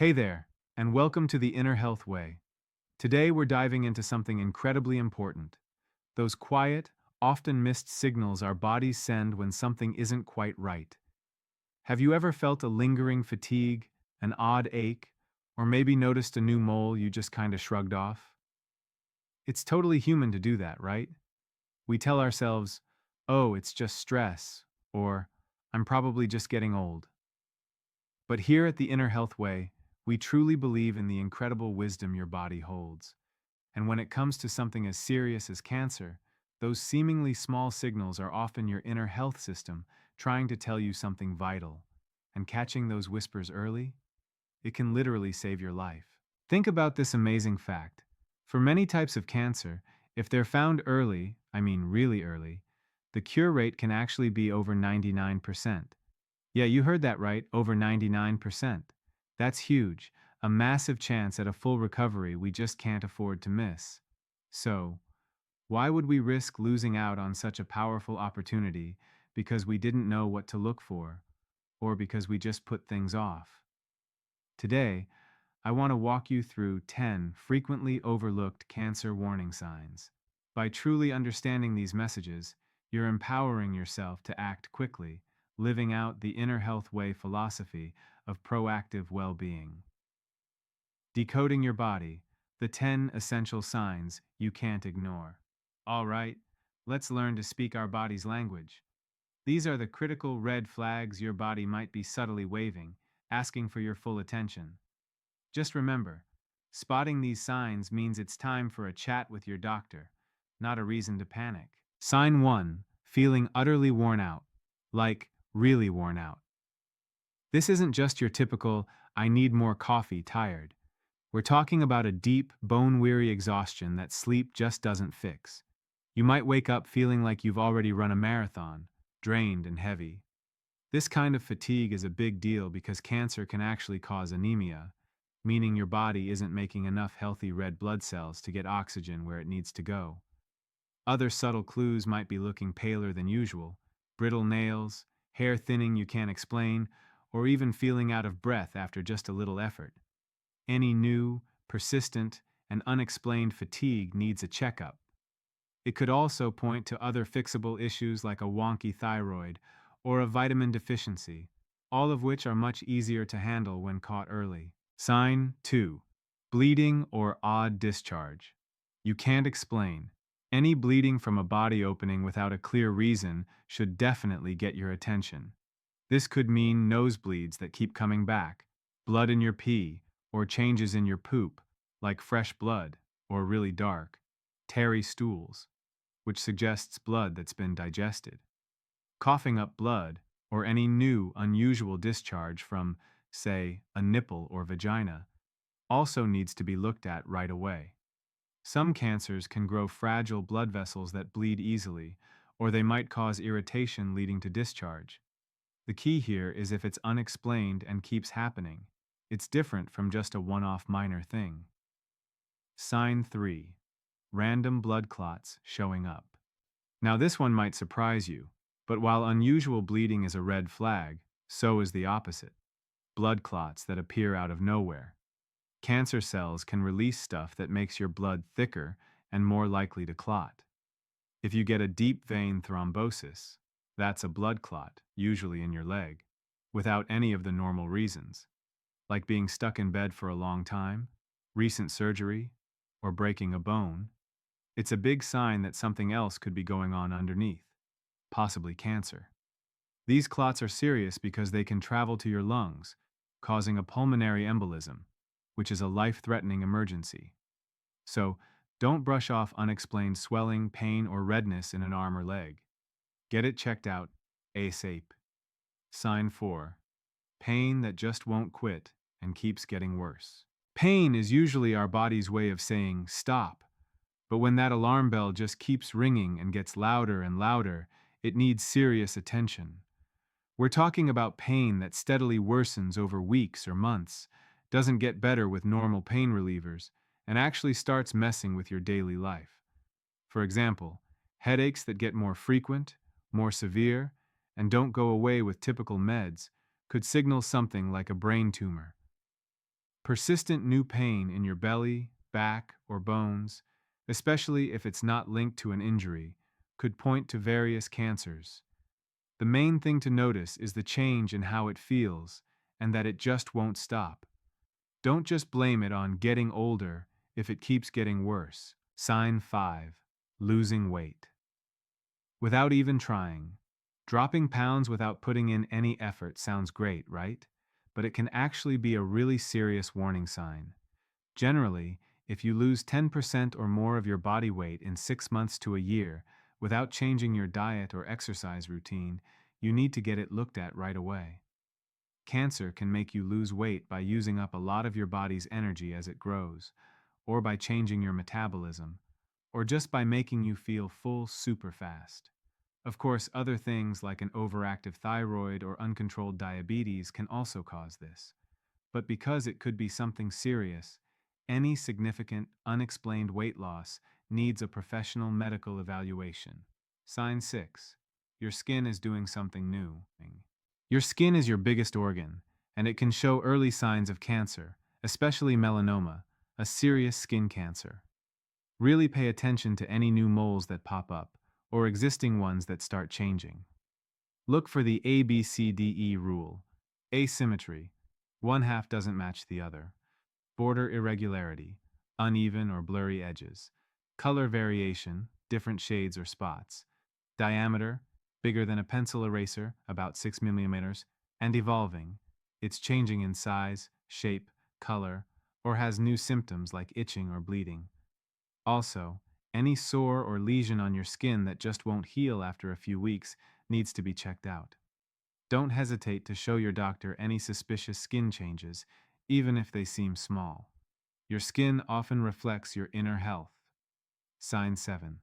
Hey there, and welcome to the InnerHealth Way. Today we're diving into something incredibly important: those quiet, often missed signals our bodies send when something isn't quite right. Have you ever felt a lingering fatigue, an odd ache, or maybe noticed a new mole you just kind of shrugged off? It's totally human to do that, right? We tell ourselves, oh, it's just stress, or I'm probably just getting old. But here at the InnerHealth Way, we truly believe in the incredible wisdom your body holds. And when it comes to something as serious as cancer, those seemingly small signals are often your inner health system trying to tell you something vital. And catching those whispers early, it can literally save your life. Think about this amazing fact. For many types of cancer, if they're found early, I mean really early, the cure rate can actually be over 99%. Yeah, you heard that right, over 99%. That's huge, a massive chance at a full recovery we just can't afford to miss. So, why would we risk losing out on such a powerful opportunity because we didn't know what to look for, or because we just put things off? Today, I want to walk you through 10 frequently overlooked cancer warning signs. By truly understanding these messages, you're empowering yourself to act quickly, living out the Inner Health Way philosophy of proactive well being. Decoding your body, the 10 essential signs you can't ignore. All right, let's learn to speak our body's language. These are the critical red flags your body might be subtly waving, asking for your full attention. Just remember, spotting these signs means it's time for a chat with your doctor, not a reason to panic. Sign 1: feeling utterly worn out. Like, really worn out. This isn't just your typical, I need more coffee tired. We're talking about a deep, bone weary exhaustion that sleep just doesn't fix. You might wake up feeling like you've already run a marathon, drained and heavy. This kind of fatigue is a big deal because cancer can actually cause anemia, meaning your body isn't making enough healthy red blood cells to get oxygen where it needs to go. Other subtle clues might be looking paler than usual, brittle nails, hair thinning you can't explain, or even feeling out of breath after just a little effort. Any new, persistent, and unexplained fatigue needs a checkup. It could also point to other fixable issues like a wonky thyroid or a vitamin deficiency, all of which are much easier to handle when caught early. Sign 2: bleeding or odd discharge. You can't explain. Any bleeding from a body opening without a clear reason should definitely get your attention. This could mean nosebleeds that keep coming back, blood in your pee, or changes in your poop, like fresh blood, or really dark, tarry stools, which suggests blood that's been digested. Coughing up blood, or any new, unusual discharge from, say, a nipple or vagina, also needs to be looked at right away. Some cancers can grow fragile blood vessels that bleed easily, or they might cause irritation leading to discharge. The key here is if it's unexplained and keeps happening. It's different from just a one-off minor thing. Sign 3: random blood clots showing up. Now, this one might surprise you, but while unusual bleeding is a red flag, so is the opposite: blood clots that appear out of nowhere. Cancer cells can release stuff that makes your blood thicker and more likely to clot. If you get a deep vein thrombosis, that's a blood clot, usually in your leg, without any of the normal reasons, like being stuck in bed for a long time, recent surgery, or breaking a bone. It's a big sign that something else could be going on underneath, possibly cancer. These clots are serious because they can travel to your lungs, causing a pulmonary embolism, which is a life-threatening emergency. So, don't brush off unexplained swelling, pain, or redness in an arm or leg. Get it checked out ASAP. Sign 4: pain that just won't quit and keeps getting worse. Pain is usually our body's way of saying stop, but when that alarm bell just keeps ringing and gets louder and louder, it needs serious attention. We're talking about pain that steadily worsens over weeks or months, doesn't get better with normal pain relievers, and actually starts messing with your daily life. For example, headaches that get more frequent, more severe, and don't go away with typical meds could signal something like a brain tumor. Persistent new pain in your belly, back, or bones, especially if it's not linked to an injury, could point to various cancers. The main thing to notice is the change in how it feels and that it just won't stop. Don't just blame it on getting older if it keeps getting worse. Sign 5. Losing weight. Without even trying. Dropping pounds without putting in any effort sounds great, right? But it can actually be a really serious warning sign. Generally, if you lose 10% or more of your body weight in 6 months to a year without changing your diet or exercise routine, you need to get it looked at right away. Cancer can make you lose weight by using up a lot of your body's energy as it grows, or by changing your metabolism, or just by making you feel full super fast. Of course, other things like an overactive thyroid or uncontrolled diabetes can also cause this. But because it could be something serious, any significant, unexplained weight loss needs a professional medical evaluation. Sign 6. Your skin is doing something new. Your skin is your biggest organ, and it can show early signs of cancer, especially melanoma, a serious skin cancer. Really pay attention to any new moles that pop up, or existing ones that start changing. Look for the ABCDE rule. Asymmetry. One half doesn't match the other. Border irregularity. Uneven or blurry edges. Color variation. Different shades or spots. Diameter. Bigger than a pencil eraser, about 6 millimeters. And evolving. It's changing in size, shape, color, or has new symptoms like itching or bleeding. Also, any sore or lesion on your skin that just won't heal after a few weeks needs to be checked out. Don't hesitate to show your doctor any suspicious skin changes, even if they seem small. Your skin often reflects your inner health. Sign 7.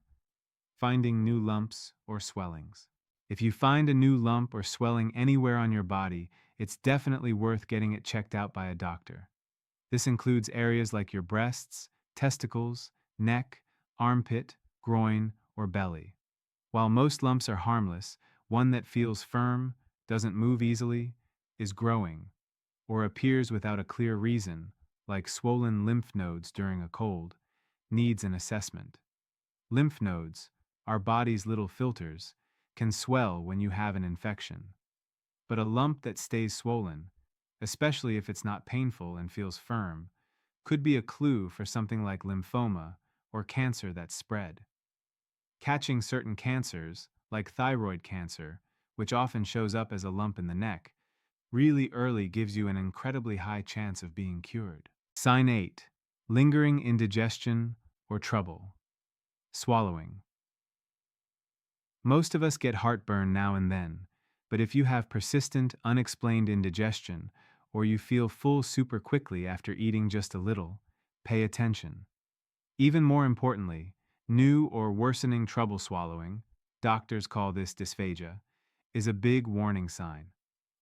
Finding new lumps or swellings. If you find a new lump or swelling anywhere on your body, it's definitely worth getting it checked out by a doctor. This includes areas like your breasts, testicles, neck, armpit, groin, or belly. While most lumps are harmless, one that feels firm, doesn't move easily, is growing, or appears without a clear reason, like swollen lymph nodes during a cold, needs an assessment. Lymph nodes, our body's little filters, can swell when you have an infection. But a lump that stays swollen, especially if it's not painful and feels firm, could be a clue for something like lymphoma or cancer that's spread. Catching certain cancers, like thyroid cancer, which often shows up as a lump in the neck, really early gives you an incredibly high chance of being cured. Sign 8. Lingering indigestion or trouble. Swallowing. Most of us get heartburn now and then, but if you have persistent, unexplained indigestion, or you feel full super quickly after eating just a little, pay attention. Even more importantly, new or worsening trouble swallowing, doctors call this dysphagia, is a big warning sign.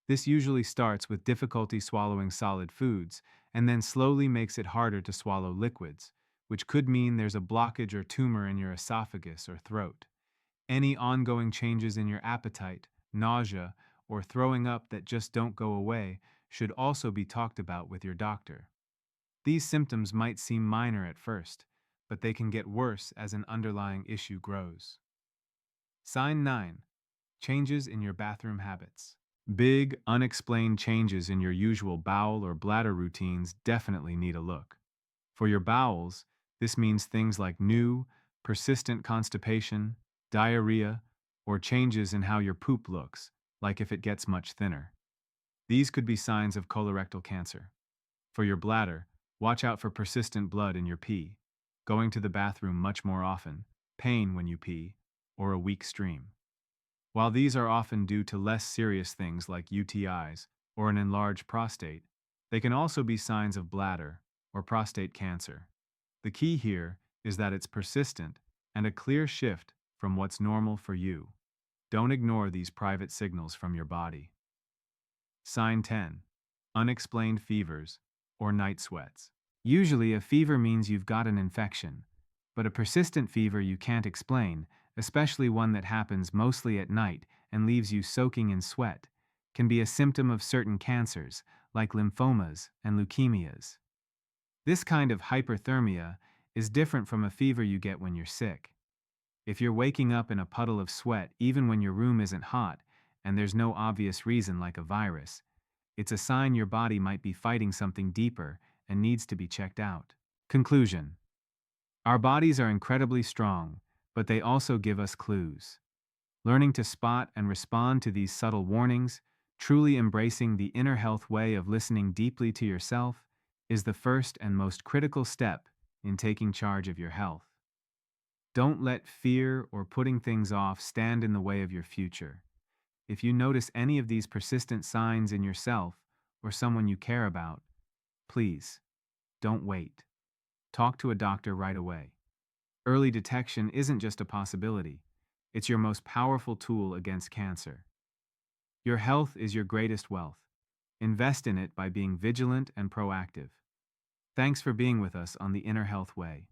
This usually starts with difficulty swallowing solid foods and then slowly makes it harder to swallow liquids, which could mean there's a blockage or tumor in your esophagus or throat. Any ongoing changes in your appetite, nausea, or throwing up that just don't go away should also be talked about with your doctor. These symptoms might seem minor at first, but they can get worse as an underlying issue grows. Sign 9. Changes in your bathroom habits. Big, unexplained changes in your usual bowel or bladder routines definitely need a look. For your bowels, this means things like new, persistent constipation, diarrhea, or changes in how your poop looks, like if it gets much thinner. These could be signs of colorectal cancer. For your bladder, watch out for persistent blood in your pee, going to the bathroom much more often, pain when you pee, or a weak stream. While these are often due to less serious things like UTIs or an enlarged prostate, they can also be signs of bladder or prostate cancer. The key here is that it's persistent and a clear shift from what's normal for you. Don't ignore these private signals from your body. Sign 10. Unexplained fevers or night sweats. Usually a fever means you've got an infection, but a persistent fever you can't explain, especially one that happens mostly at night and leaves you soaking in sweat, can be a symptom of certain cancers, like lymphomas and leukemias. This kind of hyperthermia is different from a fever you get when you're sick. If you're waking up in a puddle of sweat even when your room isn't hot and there's no obvious reason like a virus, it's a sign your body might be fighting something deeper and needs to be checked out. Conclusion: our bodies are incredibly strong, but they also give us clues. Learning to spot and respond to these subtle warnings, truly embracing the inner health way of listening deeply to yourself, is the first and most critical step in taking charge of your health. Don't let fear or putting things off stand in the way of your future. If you notice any of these persistent signs in yourself or someone you care about, please, don't wait. Talk to a doctor right away. Early detection isn't just a possibility, it's your most powerful tool against cancer. Your health is your greatest wealth. Invest in it by being vigilant and proactive. Thanks for being with us on the Inner Health Way.